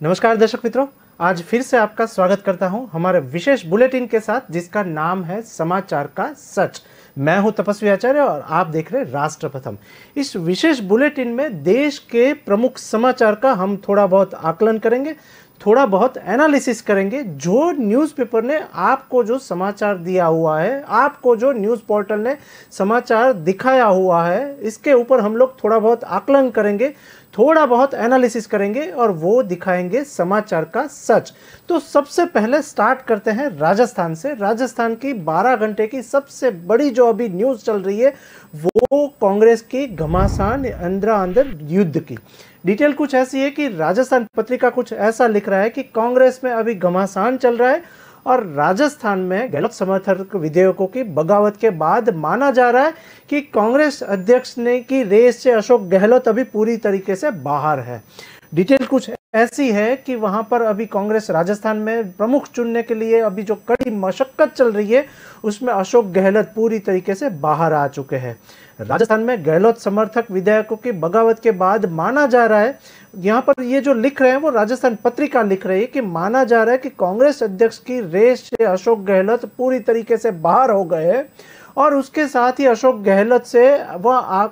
नमस्कार दर्शक मित्रों, आज फिर से आपका स्वागत करता हूं हमारे विशेष बुलेटिन के साथ जिसका नाम है समाचार का सच। मैं हूं तपस्वी आचार्य और आप देख रहे हैं राष्ट्र प्रथम। इस विशेष बुलेटिन में देश के प्रमुख समाचार का हम थोड़ा बहुत आकलन करेंगे, थोड़ा बहुत एनालिसिस करेंगे। जो न्यूज़पेपर ने आपको जो समाचार दिया हुआ है, आपको जो न्यूज़ पोर्टल ने समाचार दिखाया हुआ है, इसके ऊपर हम लोग थोड़ा बहुत आकलन करेंगे, थोड़ा बहुत एनालिसिस करेंगे और वो दिखाएंगे समाचार का सच। तो सबसे पहले स्टार्ट करते हैं राजस्थान से। राजस्थान की 12 घंटे की सबसे बड़ी जो अभी न्यूज़ चल रही है वो कांग्रेस की घमासान अंदर युद्ध की। डिटेल कुछ ऐसी है कि राजस्थान पत्रिका कुछ ऐसा लिख रहा है कि कांग्रेस में अभी घमासान चल रहा है और राजस्थान में गहलोत समर्थक विधेयकों की बगावत के बाद माना जा रहा है कि कांग्रेस अध्यक्ष ने की रेस से अशोक गहलोत अभी पूरी तरीके से बाहर है। डिटेल कुछ ऐसी है कि वहां पर अभी कांग्रेस राजस्थान में प्रमुख चुनने के लिए अभी जो कड़ी मशक्कत चल रही है उसमें अशोक गहलोत पूरी तरीके से बाहर आ चुके हैं। राजस्थान में गहलोत समर्थक विधायकों की बगावत के बाद माना जा रहा है, यहाँ पर ये जो लिख रहे हैं वो राजस्थान पत्रिका लिख रही है कि माना जा रहा है कि कांग्रेस अध्यक्ष की रेस से अशोक गहलोत पूरी तरीके से बाहर हो गए और उसके साथ ही अशोक गहलोत से वह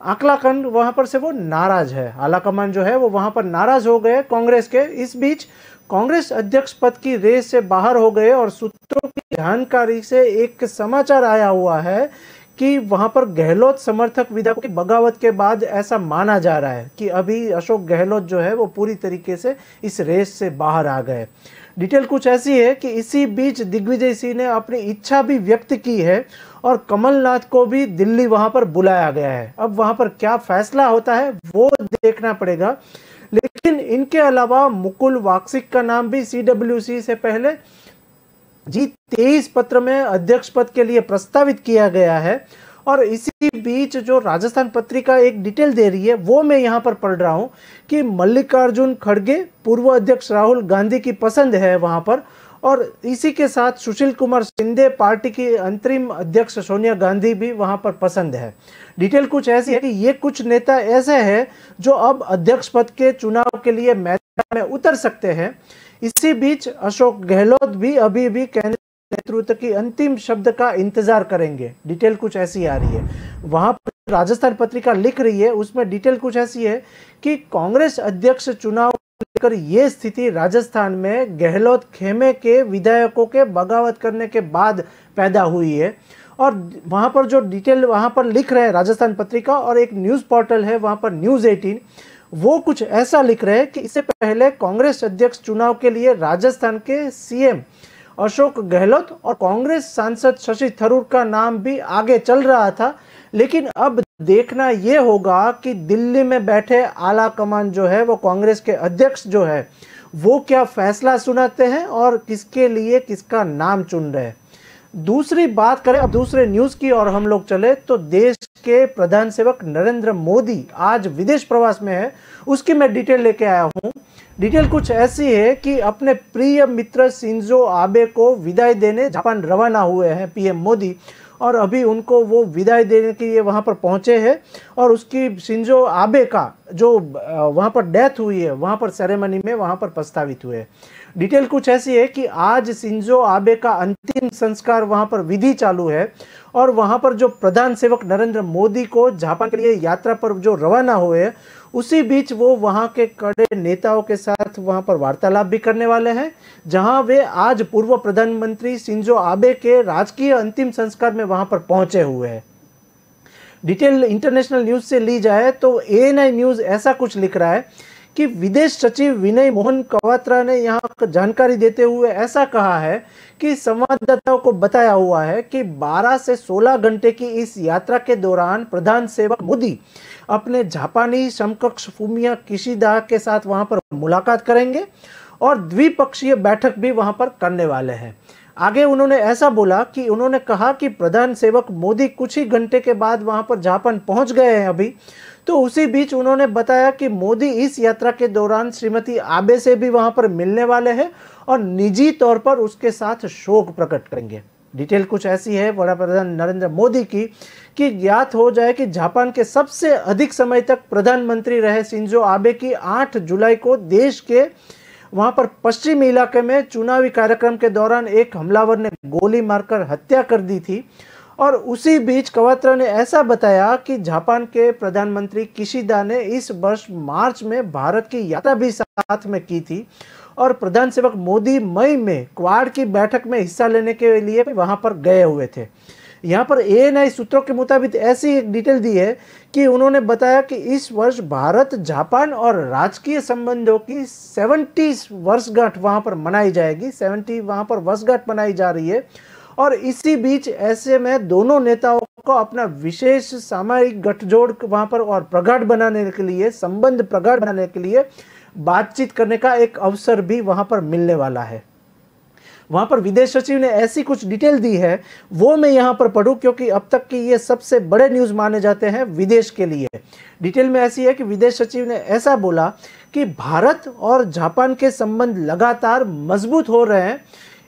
आकलाकंड वहां पर से वो नाराज है। आलाकमान जो है वो वहां पर नाराज हो गए कांग्रेस के। इस बीच कांग्रेस अध्यक्ष पद की रेस से बाहर हो गए और सूत्रों की जानकारी से एक समाचार आया हुआ है कि वहां पर गहलोत समर्थक विधायकों की बगावत के बाद ऐसा माना जा रहा है कि अभी अशोक गहलोत जो है वो पूरी तरीके से इस रेस से बाहर आ गए। डिटेल कुछ ऐसी है कि इसी बीच दिग्विजय सिंह ने अपनी इच्छा भी व्यक्त की है और कमलनाथ को भी दिल्ली वहां पर बुलाया गया है। अब वहां पर क्या फैसला होता है वो देखना पड़ेगा। लेकिन इनके अलावा मुकुल वाक्सिक का नाम भी सीडब्ल्यूसी से पहले G23 पत्र में अध्यक्ष पद के लिए प्रस्तावित किया गया है। और इसी बीच जो राजस्थान पत्रिका एक डिटेल दे रही है वो मैं यहाँ पर पढ़ रहा हूँ कि मल्लिकार्जुन खड़गे पूर्व अध्यक्ष राहुल गांधी की पसंद है वहाँ पर, और इसी के साथ सुशील कुमार शिंदे पार्टी की अंतरिम अध्यक्ष सोनिया गांधी भी वहाँ पर पसंद है। डिटेल कुछ ऐसी है कि ये कुछ नेता ऐसे हैं जो अब अध्यक्ष पद के चुनाव के लिए मैदान में उतर सकते हैं। इसी बीच अशोक गहलोत भी अभी भी केंद्र नेतृत्व की अंतिम शब्द का इंतजार करेंगे। डिटेल कुछ ऐसी आ रही है, वहां पर राजस्थान पत्रिका लिख रही है उसमें डिटेल कुछ ऐसी है कि कांग्रेस अध्यक्ष चुनाव लेकर ये स्थिति राजस्थान में गहलोत खेमे के विधायकों के बगावत करने के बाद पैदा हुई है। और वहां पर जो डिटेल वहां पर लिख रहे हैं राजस्थान पत्रिका और एक न्यूज पोर्टल है वहां पर न्यूज 18, वो कुछ ऐसा लिख रहे हैं कि इससे पहले कांग्रेस अध्यक्ष चुनाव के लिए राजस्थान के सीएम अशोक गहलोत और कांग्रेस सांसद शशि थरूर का नाम भी आगे चल रहा था। लेकिन अब देखना यह होगा कि दिल्ली में बैठे आला कमान जो है वो कांग्रेस के अध्यक्ष जो है वो क्या फैसला सुनाते हैं और किसके लिए किसका नाम चुन रहे हैं। दूसरी बात करें अब दूसरे न्यूज़ की और हम लोग चले तो देश के प्रधान सेवक नरेंद्र मोदी आज विदेश प्रवास में है, उसकी मैं डिटेल लेके आया हूँ। डिटेल कुछ ऐसी है कि अपने प्रिय मित्र शिंजो आबे को विदाई देने जापान रवाना हुए हैं पीएम मोदी, और अभी उनको वो विदाई देने के लिए वहाँ पर पहुँचे हैं और उसकी शिंजो आबे का जो वहाँ पर डेथ हुई है वहाँ पर सेरेमनी में वहाँ पर प्रस्तावित हुए। डिटेल कुछ ऐसी है कि आज शिंजो आबे का अंतिम संस्कार वहाँ पर विधि चालू है और वहाँ पर जो प्रधान सेवक नरेंद्र मोदी को जापान के लिए यात्रा पर जो रवाना हुए हैं उसी बीच वो वहाँ के कड़े नेताओं के साथ वहाँ पर वार्तालाप भी करने वाले हैं, जहाँ वे आज पूर्व प्रधानमंत्री शिंजो आबे के राजकीय अंतिम संस्कार में वहाँ पर पहुँचे हुए हैं। डिटेल इंटरनेशनल न्यूज़ से ली जाए तो ANI न्यूज़ ऐसा कुछ लिख रहा है कि विदेश सचिव विनय मोहन क्वात्रा ने यहाँ जानकारी देते हुए ऐसा कहा है कि संवाददाताओं को बताया हुआ है कि 12 से 16 घंटे की इस यात्रा के दौरान प्रधान सेवक मोदी अपने जापानी समकक्ष फुमिया किशिदा के साथ वहां पर मुलाकात करेंगे और द्विपक्षीय बैठक भी वहां पर करने वाले हैं। आगे उन्होंने ऐसा बोला कि उन्होंने कहा कि प्रधान सेवक मोदी कुछ ही घंटे के बाद वहां पर जापान पहुंच गए हैं अभी। तो उसी बीच उन्होंने बताया कि मोदी इस यात्रा के दौरान श्रीमती आबे से भी वहां पर मिलने वाले हैं और निजी तौर पर उसके साथ शोक प्रकट करेंगे। डिटेल कुछ ऐसी है वड़ा प्रधान नरेंद्र मोदी की कि ज्ञात हो जाए कि जापान के सबसे अधिक समय तक प्रधानमंत्री रहे शिंजो आबे की 8 जुलाई को देश के वहां पर पश्चिमी इलाके में चुनावी कार्यक्रम के दौरान एक हमलावर ने गोली मारकर हत्या कर दी थी। और उसी बीच कवात्रा ने ऐसा बताया कि जापान के प्रधानमंत्री किशिदा ने इस वर्ष मार्च में भारत की यात्रा भी साथ में की थी और प्रधान सेवक मोदी मई में क्वाड की बैठक में हिस्सा लेने के लिए वहां पर गए हुए थे। यहाँ पर एएनआई सूत्रों के मुताबिक ऐसी एक डिटेल दी है कि उन्होंने बताया कि इस वर्ष भारत जापान और राजकीय संबंधों की 70 वर्षगांठ वहां पर मनाई जाएगी। 70 वहां पर वर्षगांठ मनाई जा रही है और इसी बीच ऐसे में दोनों नेताओं को अपना विशेष सामयिक गठजोड़ वहां पर और प्रगाढ़ बनाने के लिए, संबंध प्रगाढ़ बनाने के लिए बातचीत करने का एक अवसर भी वहां पर मिलने वाला है। वहां पर विदेश सचिव ने ऐसी कुछ डिटेल दी है, वो मैं यहां पर पढ़ूं क्योंकि अब तक की ये सबसे बड़े न्यूज माने जाते हैं विदेश के लिए। डिटेल में ऐसी है कि विदेश सचिव ने ऐसा बोला कि भारत और जापान के संबंध लगातार मजबूत हो रहे हैं।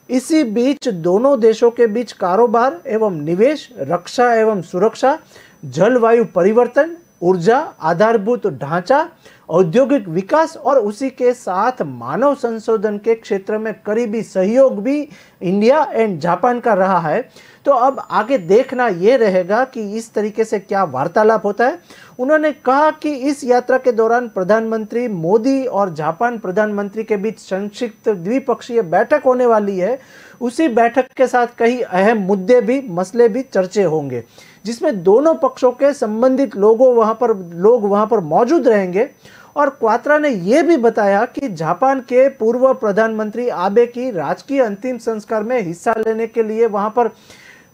इसी बीच दोनों देशों के बीच कारोबार एवं निवेश, रक्षा एवं सुरक्षा, जलवायु परिवर्तन, ऊर्जा, आधारभूत ढांचा, औद्योगिक विकास और उसी के साथ मानव संशोधन के क्षेत्र में करीबी सहयोग भी इंडिया एंड जापान का रहा है। तो अब आगे देखना ये रहेगा कि इस तरीके से क्या वार्तालाप होता है। उन्होंने कहा कि इस यात्रा के दौरान प्रधानमंत्री मोदी और जापान प्रधानमंत्री के बीच संक्षिप्त द्विपक्षीय बैठक होने वाली है। उसी बैठक के साथ कई अहम मुद्दे भी, मसले भी चर्चे होंगे, जिसमें दोनों पक्षों के संबंधित लोग वहां पर मौजूद रहेंगे। और क्वात्रा ने यह भी बताया कि जापान के पूर्व प्रधानमंत्री आबे की राजकीय अंतिम संस्कार में हिस्सा लेने के लिए वहां पर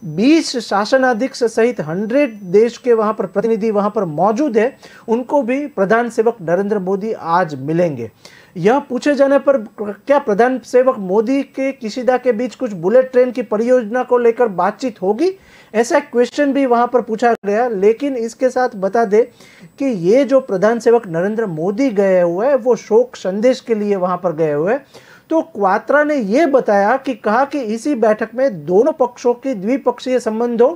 20 शासनाध्यक्ष सहित 100 देश के वहां पर प्रतिनिधि वहां पर मौजूद है। उनको भी प्रधान सेवक नरेंद्र मोदी आज मिलेंगे। यह पूछे जाने पर क्या प्रधान सेवक मोदी के किशिदा के बीच कुछ बुलेट ट्रेन की परियोजना को लेकर बातचीत होगी, ऐसा क्वेश्चन भी वहां पर पूछा गया। लेकिन इसके साथ बता दे कि ये जो प्रधान सेवक नरेंद्र मोदी गए हुए हैं वो शोक संदेश के लिए वहां पर गए हुए। तो क्वात्रा ने यह बताया कि कहा कि इसी बैठक में दोनों पक्षों की द्विपक्षीय संबंधों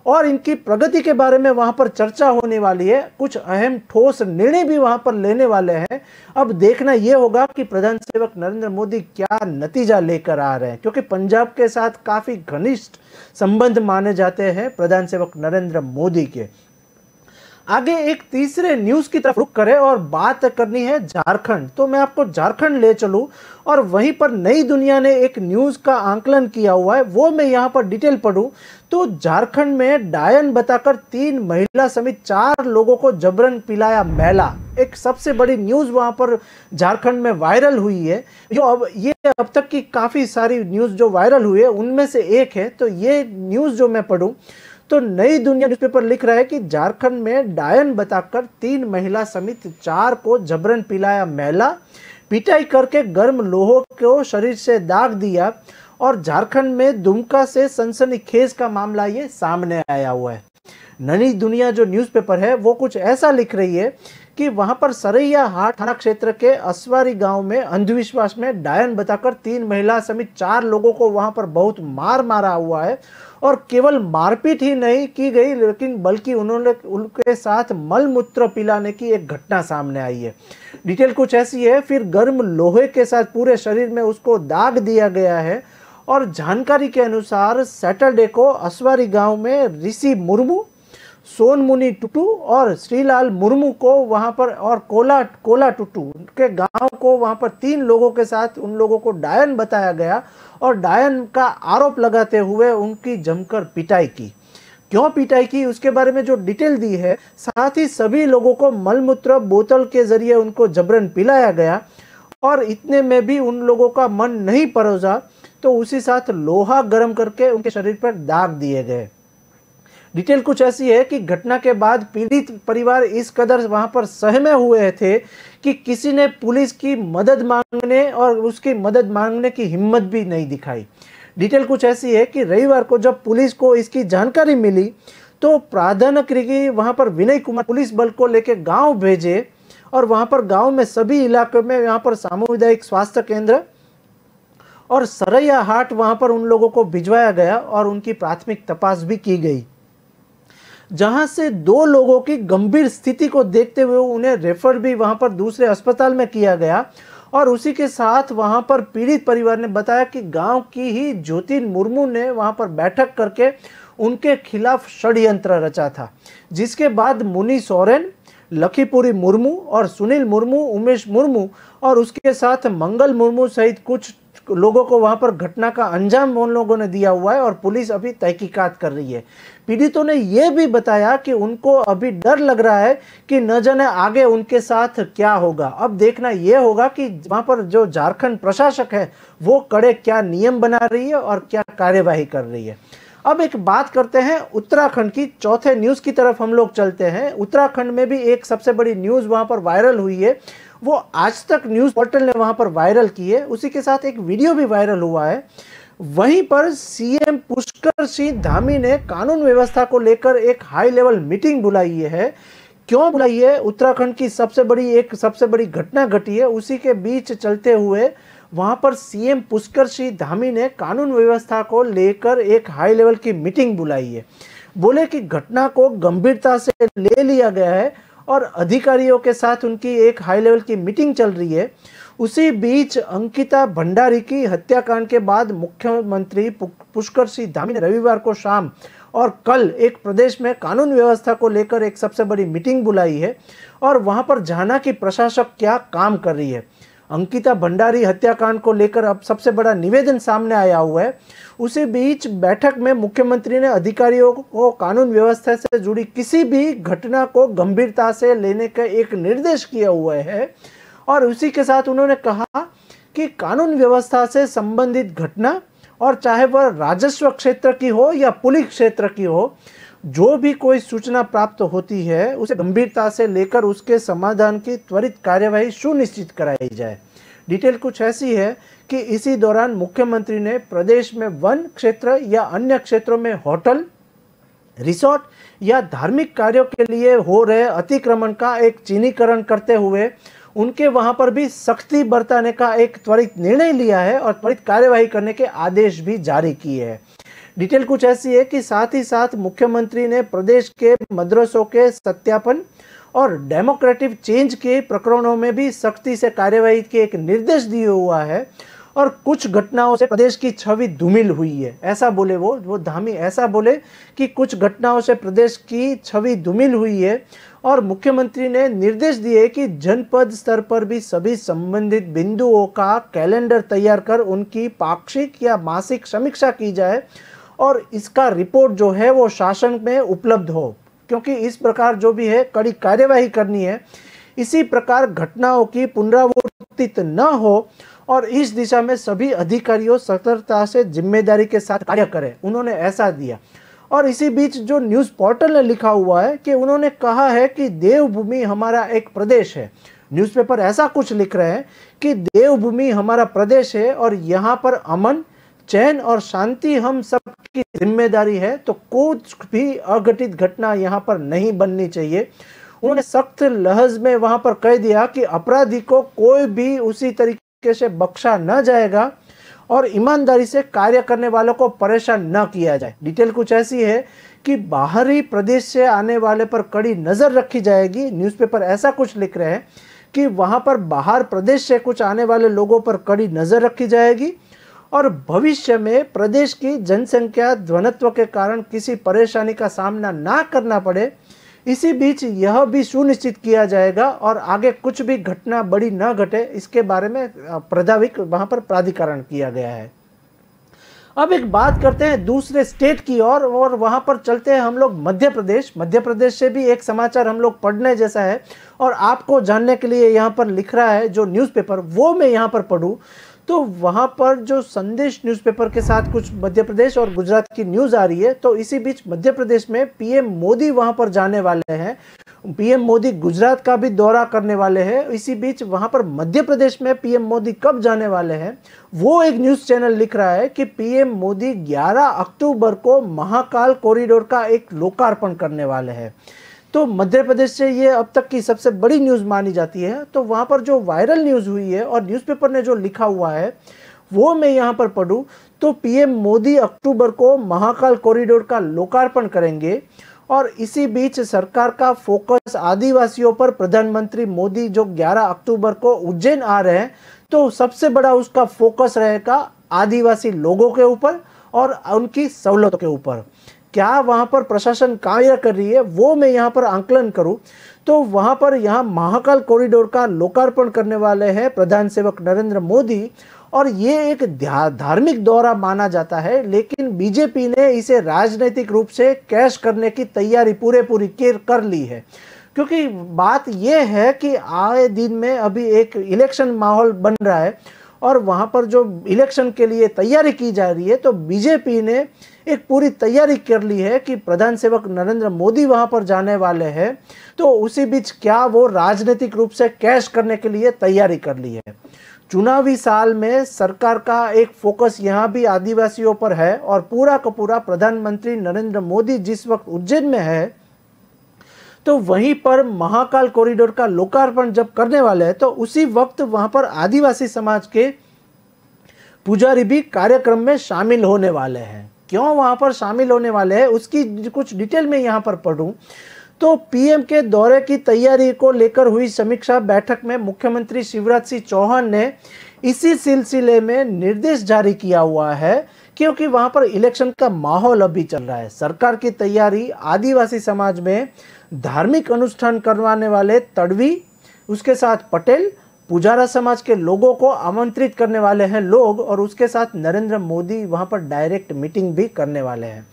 और इनकी प्रगति के बारे में वहां पर चर्चा होने वाली है। कुछ अहम ठोस निर्णय भी वहां पर लेने वाले हैं। अब देखना यह होगा कि प्रधान सेवक नरेंद्र मोदी क्या नतीजा लेकर आ रहे हैं, क्योंकि पंजाब के साथ काफी घनिष्ठ संबंध माने जाते हैं प्रधान सेवक नरेंद्र मोदी के। आगे एक तीसरे न्यूज की तरफ रुख करें और बात करनी है झारखंड। तो मैं आपको झारखंड ले चलूं और वहीं पर नई दुनिया ने एक न्यूज का आंकलन किया हुआ है, वो मैं यहां पर डिटेल पढ़ूं तो झारखंड में डायन बताकर 3 महिला समेत 4 लोगों को जबरन पिलाया मैला, एक सबसे बड़ी न्यूज वहां पर झारखंड में वायरल हुई है। जो अब तक की काफी सारी न्यूज जो वायरल हुई है उनमें से एक है। तो ये न्यूज जो मैं पढ़ूं तो नई दुनिया न्यूज़पेपर लिख रहा है कि झारखंड में डायन बताकर 3 महिला समेत 4 को जबरन पिलाया मैला, पिटाई करके गर्म लोहों को शरीर से दाग दिया। और झारखंड में दुमका से सनसनीखेज का मामला ये सामने आया हुआ है। नई दुनिया जो न्यूज़पेपर है वो कुछ ऐसा लिख रही है कि वहां पर सरैया हाट थाना क्षेत्र के असवारी गांव में अंधविश्वास में डायन बताकर 3 महिला समेत 4 लोगों को वहां पर बहुत मार मारा हुआ है। और केवल मारपीट ही नहीं की गई लेकिन बल्कि उन्होंने उनके साथ मल मूत्र पिलाने की एक घटना सामने आई है। डिटेल कुछ ऐसी है, फिर गर्म लोहे के साथ पूरे शरीर में उसको दाग दिया गया है। और जानकारी के अनुसार सैटरडे को असवारी गांव में ऋषि मुर्मू, सोनमुनि टुटू और श्रीलाल मुर्मू को वहां पर और कोला टुटू के गांव को वहां पर 3 लोगों के साथ उन लोगों को डायन बताया गया और डायन का आरोप लगाते हुए उनकी जमकर पिटाई की। क्यों पिटाई की उसके बारे में जो डिटेल दी है, साथ ही सभी लोगों को मलमूत्र बोतल के जरिए उनको जबरन पिलाया गया और इतने में भी उन लोगों का मन नहीं परोसा तो उसी साथ लोहा गर्म करके उनके शरीर पर दाग दिए गए। डिटेल कुछ ऐसी है कि घटना के बाद पीड़ित परिवार इस कदर वहां पर सहमे हुए थे कि किसी ने पुलिस की मदद मांगने और उसकी मदद मांगने की हिम्मत भी नहीं दिखाई। डिटेल कुछ ऐसी है कि रविवार को जब पुलिस को इसकी जानकारी मिली तो प्राधानक्रिकी वहां पर विनय कुमार पुलिस बल को लेकर गांव भेजे और वहां पर गांव में सभी इलाकों में यहाँ पर सामुदायिक स्वास्थ्य केंद्र और सरैया हाट वहां पर उन लोगों को भिजवाया गया और उनकी प्राथमिक तपास भी की गई, जहां से 2 लोगों की गंभीर स्थिति को देखते हुए उन्हें रेफर भी वहां पर दूसरे अस्पताल में किया गया। और उसी के साथ वहां पर पीड़ित परिवार ने बताया कि गांव की ही ज्योति मुर्मू ने वहां पर बैठक करके उनके खिलाफ षड्यंत्र रचा था, जिसके बाद मुनि सोरेन, लखीपुरी मुर्मू और सुनील मुर्मू, उमेश मुर्मू और उसके साथ मंगल मुर्मू सहित कुछ लोगों को वहां पर घटना का अंजाम उन लोगों ने दिया हुआ है और पुलिस अभी तहकीकात कर रही है। पीड़ितों ने यह भी बताया कि उनको अभी डर लग रहा है कि न जाने आगे उनके साथ क्या होगा। अब देखना यह होगा कि वहां पर जो झारखंड प्रशासक है वो कड़े क्या नियम बना रही है और क्या कार्यवाही कर रही है। अब एक बात करते हैं उत्तराखंड की, चौथे न्यूज की तरफ हम लोग चलते हैं। उत्तराखंड में भी एक सबसे बड़ी न्यूज वहां पर वायरल हुई है, वो आज तक न्यूज पोर्टल ने वहां पर वायरल की है, उसी के साथ एक वीडियो भी वायरल हुआ है। वहीं पर सीएम पुष्कर सिंह धामी ने कानून व्यवस्था को लेकर एक हाई लेवल मीटिंग बुलाई है। क्यों बुलाई है? उत्तराखंड की सबसे बड़ी घटना घटी है, उसी के बीच चलते हुए वहां पर सीएम पुष्कर सिंह धामी ने कानून व्यवस्था को लेकर एक हाई लेवल की मीटिंग बुलाई है। बोले कि घटना को गंभीरता से ले लिया गया है और अधिकारियों के साथ उनकी एक हाई लेवल की मीटिंग चल रही है। उसी बीच अंकिता भंडारी की हत्याकांड के बाद मुख्यमंत्री पुष्कर सिंह धामी ने रविवार को शाम और कल एक प्रदेश में कानून व्यवस्था को लेकर एक सबसे बड़ी मीटिंग बुलाई है और वहां पर जाना कि प्रशासक क्या काम कर रही है। अंकिता भंडारी हत्याकांड को लेकर अब सबसे बड़ा निवेदन सामने आया हुआ है। उसी बीच बैठक में मुख्यमंत्री ने अधिकारियों को कानून व्यवस्था से जुड़ी किसी भी घटना को गंभीरता से लेने का एक निर्देश किया हुआ है और उसी के साथ उन्होंने कहा कि कानून व्यवस्था से संबंधित घटना, और चाहे वह राजस्व क्षेत्र की हो या पुलिस क्षेत्र की हो, जो भी कोई सूचना प्राप्त होती है उसे गंभीरता से लेकर उसके समाधान की त्वरित कार्यवाही सुनिश्चित कराई जाए। डिटेल कुछ ऐसी है कि इसी दौरान मुख्यमंत्री ने प्रदेश में वन क्षेत्र या अन्य क्षेत्रों में होटल, रिसोर्ट या धार्मिक कार्यों के लिए हो रहे अतिक्रमण का एक चिन्हीकरण करते हुए उनके वहां पर भी सख्ती बरताने का एक त्वरित निर्णय लिया है और त्वरित कार्यवाही करने के आदेश भी जारी किए हैं। डिटेल कुछ ऐसी है कि साथ ही साथ मुख्यमंत्री ने प्रदेश के मदरसों के सत्यापन और डेमोक्रेटिक चेंज के प्रकरणों में भी सख्ती से कार्यवाही के एक निर्देश दिया हुआ है और कुछ घटनाओं से प्रदेश की छवि धूमिल हुई है। ऐसा बोले वो धामी ऐसा बोले कि कुछ घटनाओं से प्रदेश की छवि धूमिल हुई है और मुख्यमंत्री ने निर्देश दिए कि जनपद स्तर पर भी सभी संबंधित बिंदुओं का कैलेंडर तैयार कर उनकी पाक्षिक या मासिक समीक्षा की जाए और इसका रिपोर्ट जो है वो शासन में उपलब्ध हो, क्योंकि इस प्रकार जो भी है कड़ी कार्यवाही करनी है। इसी प्रकार घटनाओं की पुनरावृत्ति न हो और इस दिशा में सभी अधिकारियों सतर्कता से जिम्मेदारी के साथ कार्य करें, उन्होंने ऐसा दिया। और इसी बीच जो न्यूज पोर्टल ने लिखा हुआ है कि उन्होंने कहा है कि देवभूमि हमारा एक प्रदेश है। न्यूज़पेपर ऐसा कुछ लिख रहे हैं कि देवभूमि हमारा प्रदेश है और यहाँ पर अमन, चैन और शांति हम सबकी जिम्मेदारी है, तो कुछ भी अघटित घटना यहाँ पर नहीं बननी चाहिए। उन्होंने सख्त लहज में वहां पर कह दिया कि अपराधी को कोई भी उसी तरीके से बख्शा न जाएगा और ईमानदारी से कार्य करने वालों को परेशान न किया जाए। डिटेल कुछ ऐसी है कि बाहरी प्रदेश से आने वाले पर कड़ी नजर रखी जाएगी। न्यूज़पेपर ऐसा कुछ लिख रहे हैं कि वहां पर बाहर प्रदेश से कुछ आने वाले लोगों पर कड़ी नजर रखी जाएगी और भविष्य में प्रदेश की जनसंख्या घनत्व के कारण किसी परेशानी का सामना ना करना पड़े। इसी बीच यह भी सुनिश्चित किया जाएगा और आगे कुछ भी घटना बड़ी न घटे, इसके बारे में वहां पर प्राधिकरण किया गया है। अब एक बात करते हैं दूसरे स्टेट की और वहां पर चलते हैं हम लोग मध्य प्रदेश। मध्य प्रदेश से भी एक समाचार हम लोग पढ़ने जैसा है और आपको जानने के लिए यहाँ पर लिख रहा है जो न्यूज़पेपर, वो मैं यहाँ पर पढ़ूँ तो वहां पर जो संदेश न्यूज़पेपर के साथ कुछ मध्य प्रदेश और गुजरात की न्यूज़ आ रही है। तो इसी बीच मध्य प्रदेश में पीएम मोदी वहां पर जाने वाले हैं। पीएम मोदी गुजरात का भी दौरा करने वाले हैं। इसी बीच वहां पर मध्य प्रदेश में पीएम मोदी कब जाने वाले हैं, वो एक न्यूज़ चैनल लिख रहा है कि पीएम मोदी 11 अक्टूबर को महाकाल कॉरिडोर का एक लोकार्पण करने वाले हैं। तो मध्य प्रदेश से ये अब तक की सबसे बड़ी न्यूज़ मानी जाती है। तो वहाँ पर जो वायरल न्यूज़ हुई है और न्यूज़पेपर ने जो लिखा हुआ है वो मैं यहाँ पर पढ़ूँ तो पीएम मोदी अक्टूबर को महाकाल कॉरिडोर का लोकार्पण करेंगे और इसी बीच सरकार का फोकस आदिवासियों पर प्रधानमंत्री मोदी जो 11 अक्टूबर को उज्जैन आ रहे हैं तो सबसे बड़ा उसका फोकस रहेगा आदिवासी लोगों के ऊपर और उनकी सहूलतों के ऊपर। क्या वहां पर प्रशासन कार्य कर रही है वो मैं यहाँ पर आंकलन करूं तो वहां पर यहाँ महाकाल कॉरिडोर का लोकार्पण करने वाले हैं प्रधान सेवक नरेंद्र मोदी और ये एक धार्मिक दौरा माना जाता है, लेकिन बीजेपी ने इसे राजनीतिक रूप से कैश करने की तैयारी पूरी कर ली है। क्योंकि बात यह है कि आए दिन में अभी एक इलेक्शन माहौल बन रहा है और वहां पर जो इलेक्शन के लिए तैयारी की जा रही है तो बीजेपी ने एक पूरी तैयारी कर ली है कि प्रधान सेवक नरेंद्र मोदी वहां पर जाने वाले हैं, तो उसी बीच क्या वो राजनीतिक रूप से कैश करने के लिए तैयारी कर ली है। चुनावी साल में सरकार का एक फोकस यहाँ भी आदिवासियों पर है और पूरा का पूरा प्रधानमंत्री नरेंद्र मोदी जिस वक्त उज्जैन में है तो वहीं पर महाकाल कॉरिडोर का लोकार्पण जब करने वाले हैं तो उसी वक्त वहां पर आदिवासी समाज के पुजारी भी कार्यक्रम में शामिल होने वाले हैं। क्यों वहां पर शामिल होने वाले हैं उसकी कुछ डिटेल में यहाँ पर पढ़ूं तो पीएम के दौरे की तैयारी को लेकर हुई समीक्षा बैठक में मुख्यमंत्री शिवराज सिंह चौहान ने इसी सिलसिले में निर्देश जारी किया हुआ है, क्योंकि वहां पर इलेक्शन का माहौल अभी चल रहा है। सरकार की तैयारी आदिवासी समाज में धार्मिक अनुष्ठान करवाने वाले तड़वी, उसके साथ पटेल, पुजारा समाज के लोगों को आमंत्रित करने वाले हैं लोग और उसके साथ नरेंद्र मोदी वहां पर डायरेक्ट मीटिंग भी करने वाले हैं।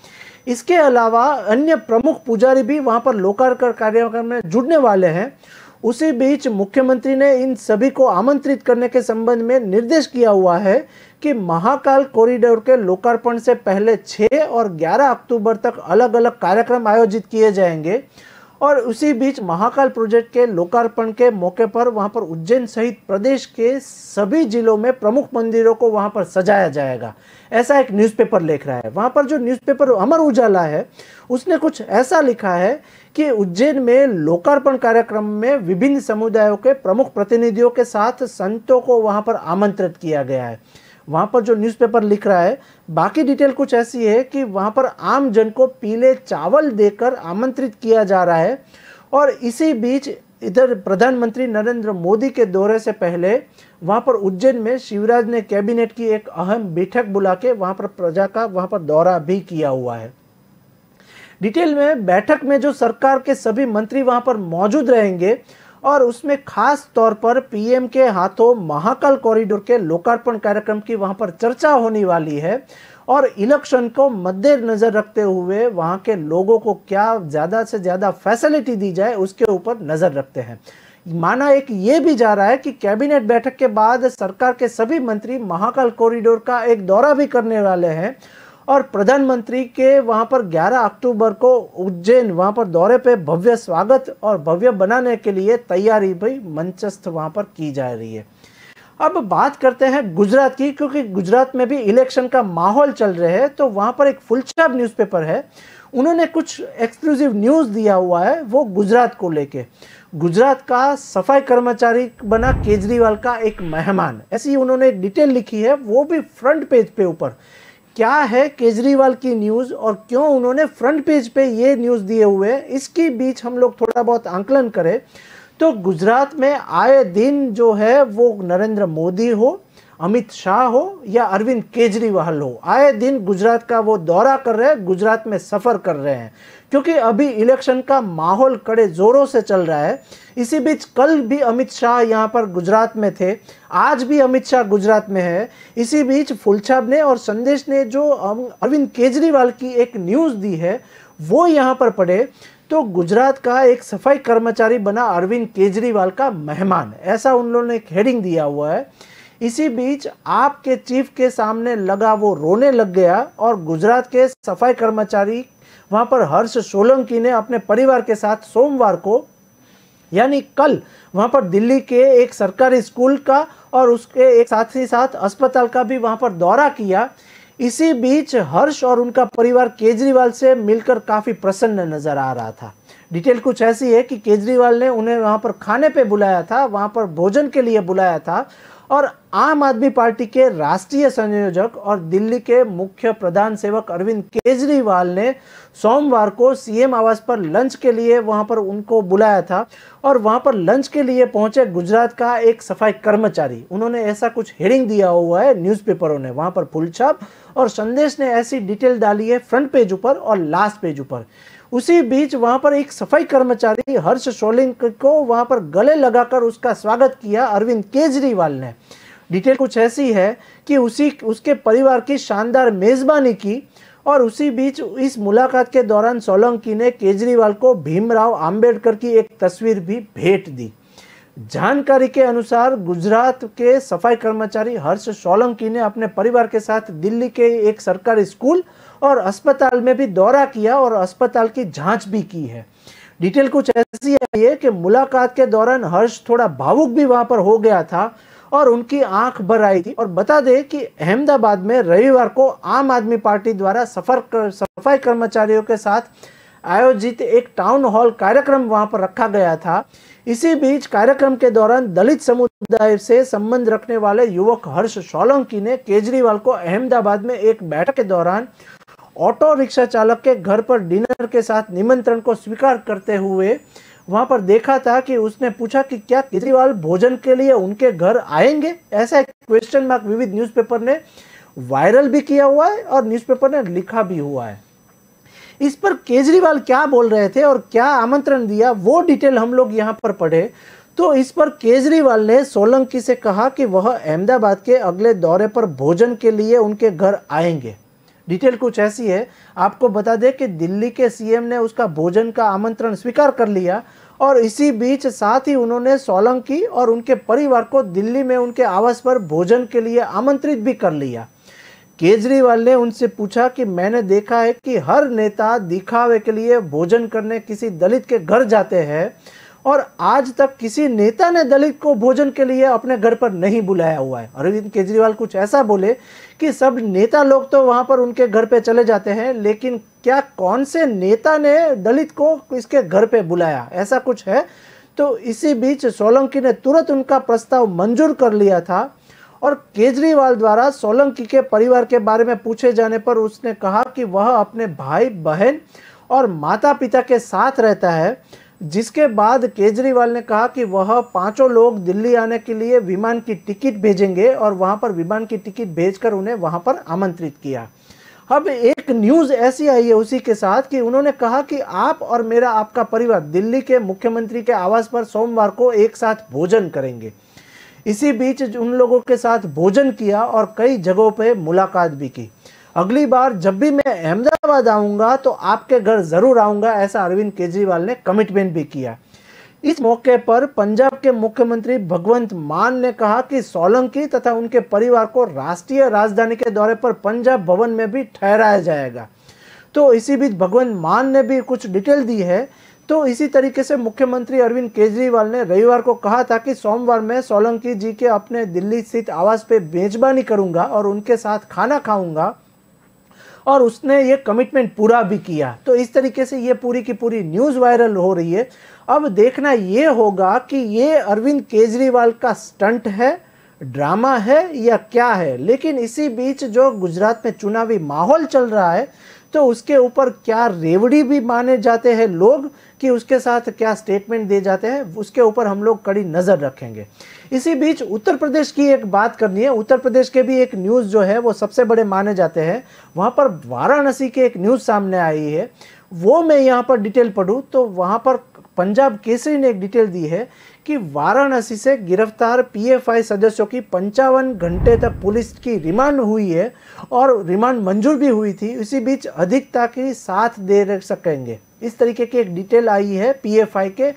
इसके अलावा अन्य प्रमुख पुजारी भी वहां पर लोकार्पण कार्यक्रम में जुड़ने वाले हैं। उसी बीच मुख्यमंत्री ने इन सभी को आमंत्रित करने के संबंध में निर्देश किया हुआ है कि महाकाल कॉरिडोर के लोकार्पण से पहले 6 और 11 अक्टूबर तक अलग अलग कार्यक्रम आयोजित किए जाएंगे और उसी बीच महाकाल प्रोजेक्ट के लोकार्पण के मौके पर वहां पर उज्जैन सहित प्रदेश के सभी जिलों में प्रमुख मंदिरों को वहां पर सजाया जाएगा, ऐसा एक न्यूज़पेपर लिख रहा है। वहां पर जो न्यूज़पेपर अमर उजाला है उसने कुछ ऐसा लिखा है कि उज्जैन में लोकार्पण कार्यक्रम में विभिन्न समुदायों के प्रमुख प्रतिनिधियों के साथ संतों को वहां पर आमंत्रित किया गया है। वहां पर जो न्यूज़पेपर लिख रहा है बाकी डिटेल कुछ ऐसी है कि वहां पर आम जन को पीले चावल देकर आमंत्रित किया जा रहा है और इसी बीच इधर प्रधानमंत्री नरेंद्र मोदी के दौरे से पहले वहां पर उज्जैन में शिवराज ने कैबिनेट की एक अहम बैठक बुला के वहां पर प्रजा का वहां पर दौरा भी किया हुआ है। डिटेल में बैठक में जो सरकार के सभी मंत्री वहां पर मौजूद रहेंगे और उसमें खास तौर पर पीएम के हाथों महाकाल कॉरिडोर के लोकार्पण कार्यक्रम की वहां पर चर्चा होने वाली है और इलेक्शन को मद्देनजर रखते हुए वहां के लोगों को क्या ज़्यादा से ज़्यादा फैसिलिटी दी जाए उसके ऊपर नज़र रखते हैं। माना एक ये भी जा रहा है कि कैबिनेट बैठक के बाद सरकार के सभी मंत्री महाकाल कॉरिडोर का एक दौरा भी करने वाले हैं और प्रधानमंत्री के वहां पर 11 अक्टूबर को उज्जैन वहां पर दौरे पे भव्य स्वागत और भव्य बनाने के लिए तैयारी भी मंचस्थ वहां पर की जा रही है। अब बात करते हैं गुजरात की, क्योंकि गुजरात में भी इलेक्शन का माहौल चल रहा है तो वहां पर एक फुलछाप न्यूज़पेपर है, उन्होंने कुछ एक्सक्लूसिव न्यूज़ दिया हुआ है वो गुजरात को लेके। गुजरात का सफाई कर्मचारी बना केजरीवाल का एक मेहमान, ऐसी उन्होंने एक डिटेल लिखी है, वो भी फ्रंट पेज पे ऊपर। क्या है केजरीवाल की न्यूज़ और क्यों उन्होंने फ्रंट पेज पे ये न्यूज़ दिए हुए हैं, इसके बीच हम लोग थोड़ा बहुत आंकलन करें तो गुजरात में आए दिन जो है वो नरेंद्र मोदी हो, अमित शाह हो या अरविंद केजरीवाल हो, आए दिन गुजरात का वो दौरा कर रहे हैं, गुजरात में सफ़र कर रहे हैं, क्योंकि अभी इलेक्शन का माहौल कड़े ज़ोरों से चल रहा है। इसी बीच कल भी अमित शाह यहाँ पर गुजरात में थे, आज भी अमित शाह गुजरात में है। इसी बीच फुलछाब ने और संदेश ने जो अरविंद केजरीवाल की एक न्यूज़ दी है वो यहाँ पर पढ़े तो गुजरात का एक सफाई कर्मचारी बना अरविंद केजरीवाल का मेहमान, ऐसा उन लोगों ने एक हेडिंग दिया हुआ है। इसी बीच आपके चीफ के सामने लगा वो रोने लग गया और गुजरात के सफाई कर्मचारी वहां पर हर्ष सोलंकी ने अपने परिवार के साथ सोमवार को यानी कल वहां पर दिल्ली के एक सरकारी स्कूल का और उसके एक साथ ही साथ अस्पताल का भी वहां पर दौरा किया। इसी बीच हर्ष और उनका परिवार केजरीवाल से मिलकर काफ़ी प्रसन्न नजर आ रहा था। डिटेल कुछ ऐसी है कि केजरीवाल ने उन्हें वहां पर खाने पे बुलाया था, वहां पर भोजन के लिए बुलाया था और आम आदमी पार्टी के राष्ट्रीय संयोजक और दिल्ली के मुख्य प्रधान सेवक अरविंद केजरीवाल ने सोमवार को सीएम आवास पर लंच के लिए वहां पर उनको बुलाया था। और वहां पर लंच के लिए पहुंचे गुजरात का एक सफाई कर्मचारी, उन्होंने ऐसा कुछ हेडिंग दिया हुआ है न्यूज़पेपरों ने, वहां पर फुलछाप और संदेश ने ऐसी डिटेल डाली है फ्रंट पेज ऊपर और लास्ट पेज ऊपर। उसी बीच वहां पर एक सफाई कर्मचारी हर्ष सोलंकी को वहां पर गले लगाकर उसका स्वागत किया अरविंद केजरीवाल ने। डिटेल कुछ ऐसी है कि उसके परिवार की शानदार मेजबानी की और उसी बीच इस मुलाकात के दौरान सोलंकी ने केजरीवाल को भीमराव अंबेडकर की एक तस्वीर भी भेंट दी। जानकारी के अनुसार गुजरात के सफाई कर्मचारी हर्ष सोलंकी ने अपने परिवार के साथ दिल्ली के एक सरकारी स्कूल और अस्पताल में भी दौरा किया और अस्पताल की जांच भी की है। डिटेल कुछ ऐसी आई है कि मुलाकात के दौरान हर्ष थोड़ा भावुक भी वहां पर हो गया था और उनकी आंख भर आई थी। और बता दें कि अहमदाबाद में रविवार को आम आदमी पार्टी द्वारा सफाई कर्मचारियों के साथ आयोजित एक टाउन हॉल कार्यक्रम वहां पर रखा गया था। इसी बीच कार्यक्रम के दौरान दलित समुदाय से संबंध रखने वाले युवक हर्ष सोलंकी ने केजरीवाल को अहमदाबाद में एक बैठक के दौरान ऑटो रिक्शा चालक के घर पर डिनर के साथ निमंत्रण को स्वीकार करते हुए वहां पर देखा था कि उसने पूछा कि क्या केजरीवाल भोजन के लिए उनके घर आएंगे, ऐसा एक क्वेश्चन मार्क विविध न्यूज़पेपर ने वायरल भी किया हुआ है और न्यूज़पेपर ने लिखा भी हुआ है। इस पर केजरीवाल क्या बोल रहे थे और क्या आमंत्रण दिया वो डिटेल हम लोग यहाँ पर पढ़े तो इस पर केजरीवाल ने सोलंकी से कहा कि वह अहमदाबाद के अगले दौरे पर भोजन के लिए उनके घर आएंगे। डिटेल कुछ ऐसी है, आपको बता दें कि दिल्ली के सीएम ने उसका भोजन का आमंत्रण स्वीकार कर लिया और इसी बीच साथ ही उन्होंने सोलंकी और उनके परिवार को दिल्ली में उनके आवास पर भोजन के लिए आमंत्रित भी कर लिया। केजरीवाल ने उनसे पूछा कि मैंने देखा है कि हर नेता दिखावे के लिए भोजन करने किसी दलित के घर जाते हैं और आज तक किसी नेता ने दलित को भोजन के लिए अपने घर पर नहीं बुलाया हुआ है। अरविंद केजरीवाल कुछ ऐसा बोले कि सब नेता लोग तो वहां पर उनके घर पे चले जाते हैं, लेकिन क्या कौन से नेता ने दलित को इसके घर पे बुलाया, ऐसा कुछ है। तो इसी बीच सोलंकी ने तुरंत उनका प्रस्ताव मंजूर कर लिया था और केजरीवाल द्वारा सोलंकी के परिवार के बारे में पूछे जाने पर उसने कहा कि वह अपने भाई बहन और माता पिता के साथ रहता है, जिसके बाद केजरीवाल ने कहा कि वह पांचों लोग दिल्ली आने के लिए विमान की टिकट भेजेंगे और वहां पर विमान की टिकट भेजकर उन्हें वहां पर आमंत्रित किया। अब एक न्यूज़ ऐसी आई है उसी के साथ कि उन्होंने कहा कि आप और मेरा आपका परिवार दिल्ली के मुख्यमंत्री के आवास पर सोमवार को एक साथ भोजन करेंगे। इसी बीच उन लोगों के साथ भोजन किया और कई जगहों पे मुलाकात भी की। अगली बार जब भी मैं अहमदाबाद आऊंगा तो आपके घर जरूर आऊंगा, ऐसा अरविंद केजरीवाल ने कमिटमेंट भी किया। इस मौके पर पंजाब के मुख्यमंत्री भगवंत मान ने कहा कि सोलंकी तथा उनके परिवार को राष्ट्रीय राजधानी के दौरे पर पंजाब भवन में भी ठहराया जाएगा। तो इसी बीच भगवंत मान ने भी कुछ डिटेल दी है। तो इसी तरीके से मुख्यमंत्री अरविंद केजरीवाल ने रविवार को कहा था कि सोमवार में सोलंकी जी के अपने दिल्ली स्थित आवास पे मेजबानी करूंगा और उनके साथ खाना खाऊंगा और उसने ये कमिटमेंट पूरा भी किया। तो इस तरीके से ये पूरी की पूरी न्यूज़ वायरल हो रही है। अब देखना ये होगा कि ये अरविंद केजरीवाल का स्टंट है, ड्रामा है या क्या है। लेकिन इसी बीच जो गुजरात में चुनावी माहौल चल रहा है तो उसके ऊपर क्या रेवड़ी भी माने जाते हैं लोग कि उसके साथ क्या स्टेटमेंट दे जाते हैं, उसके ऊपर हम लोग कड़ी नज़र रखेंगे। इसी बीच उत्तर प्रदेश की एक बात करनी है। उत्तर प्रदेश के भी एक न्यूज़ जो है वो सबसे बड़े माने जाते हैं। वहाँ पर वाराणसी की एक न्यूज़ सामने आई है, वो मैं यहाँ पर डिटेल पढ़ूँ तो वहाँ पर पंजाब केसरी ने एक डिटेल दी है कि वाराणसी से गिरफ्तार पीएफआई सदस्यों की 55 घंटे तक पुलिस की रिमांड हुई है और रिमांड मंजूर भी हुई थी। इसी बीच अधिकता की साथ दे सकेंगे, इस तरीके की एक डिटेल आई है पीएफआई के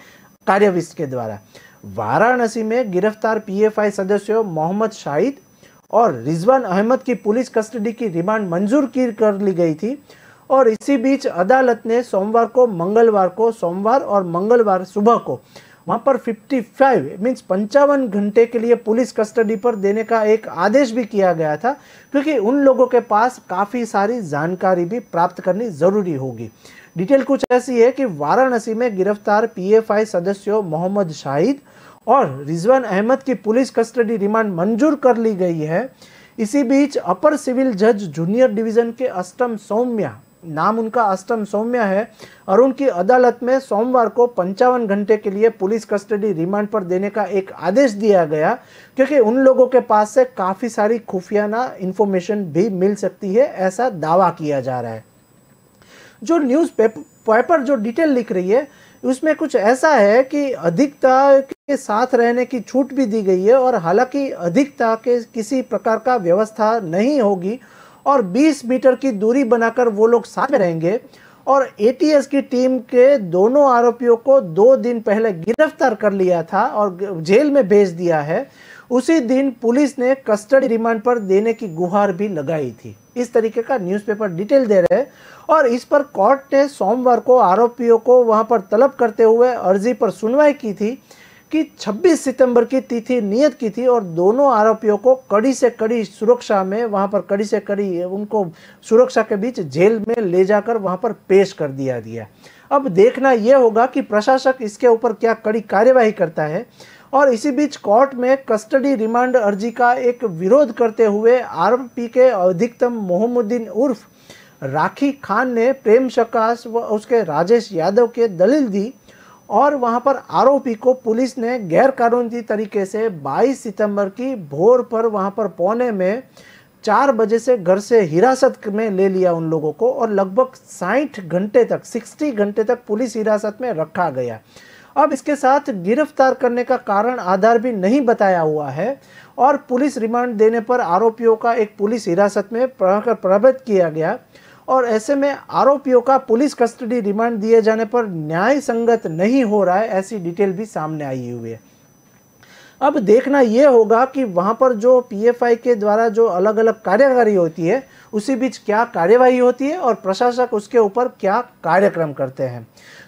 कार्यविष्ट के द्वारा। वाराणसी में गिरफ्तार पीएफआई सदस्यों मोहम्मद शाहिद और रिजवान अहमद की पुलिस कस्टडी की रिमांड मंजूर कर ली गई थी। और इसी बीच अदालत ने सोमवार और मंगलवार सुबह को वहां पर 55 घंटे के लिए पुलिस कस्टडी पर देने का एक आदेश भी किया गया था, क्योंकि उन लोगों के पास काफ़ी सारी जानकारी भी प्राप्त करनी ज़रूरी होगी। डिटेल कुछ ऐसी है कि वाराणसी में गिरफ्तार पीएफआई सदस्यों मोहम्मद शाहिद और रिजवान अहमद की पुलिस कस्टडी रिमांड मंजूर कर ली गई है। इसी बीच अपर सिविल जज जूनियर डिवीजन के अष्टम सौम्या, नाम उनका अष्टम सौम्या है, और उनकी अदालत में सोमवार को 55 घंटे के लिए पुलिस कस्टडी रिमांड पर देने का एक आदेश दिया गया, क्योंकि उन लोगों के पास से काफ़ी सारी खुफियाना इंफॉर्मेशन भी मिल सकती है, ऐसा दावा किया जा रहा है। जो न्यूज़ पेपर जो डिटेल लिख रही है उसमें कुछ ऐसा है कि अधिकता के साथ रहने की छूट भी दी गई है, और हालांकि अधिकता के किसी प्रकार का व्यवस्था नहीं होगी और 20 मीटर की दूरी बनाकर वो लोग साथ में रहेंगे। और एटीएस की टीम के दोनों आरोपियों को 2 दिन पहले गिरफ्तार कर लिया था और जेल में भेज दिया है। उसी दिन पुलिस ने कस्टडी रिमांड पर देने की गुहार भी लगाई थी। इस तरीके का न्यूज़पेपर डिटेल दे रहे हैं। और इस पर कोर्ट ने सोमवार को आरोपियों को वहां पर तलब करते हुए अर्जी पर सुनवाई की थी कि 26 सितंबर की तिथि नियत की थी, और दोनों आरोपियों को कड़ी से कड़ी सुरक्षा में वहां पर कड़ी से कड़ी उनको सुरक्षा के बीच जेल में ले जाकर वहां पर पेश कर दिया। अब देखना यह होगा कि प्रशासक इसके ऊपर क्या कड़ी कार्यवाही करता है। और इसी बीच कोर्ट में कस्टडी रिमांड अर्जी का एक विरोध करते हुए आरोपी के अधिकतम मोहम्मदीन उर्फ राखी खान ने प्रेम शकाश व उसके राजेश यादव के दलील दी, और वहां पर आरोपी को पुलिस ने गैरकानूनी तरीके से 22 सितंबर की भोर पर वहां पर पौने में 4 बजे से घर से हिरासत में ले लिया उन लोगों को, और लगभग 60 घंटे तक पुलिस हिरासत में रखा गया। अब इसके साथ गिरफ्तार करने का कारण आधार भी नहीं बताया हुआ है, और पुलिस रिमांड देने पर आरोपियों का एक पुलिस हिरासत में प्रभावित किया गया। और ऐसे में आरोपियों का पुलिस कस्टडी रिमांड दिए जाने पर न्याय संगत नहीं हो रहा है, ऐसी डिटेल भी सामने आई हुई है। अब देखना यह होगा कि वहां पर जो पीएफआई के द्वारा जो अलग अलग कार्यवाही होती है उसी बीच क्या कार्यवाही होती है और प्रशासक उसके ऊपर क्या कार्यक्रम करते हैं।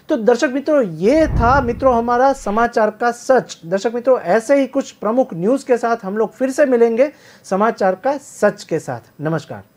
तो दर्शक मित्रों, ये था मित्रों हमारा समाचार का सच। दर्शक मित्रों, ऐसे ही कुछ प्रमुख न्यूज़ के साथ हम लोग फिर से मिलेंगे समाचार का सच के साथ। नमस्कार।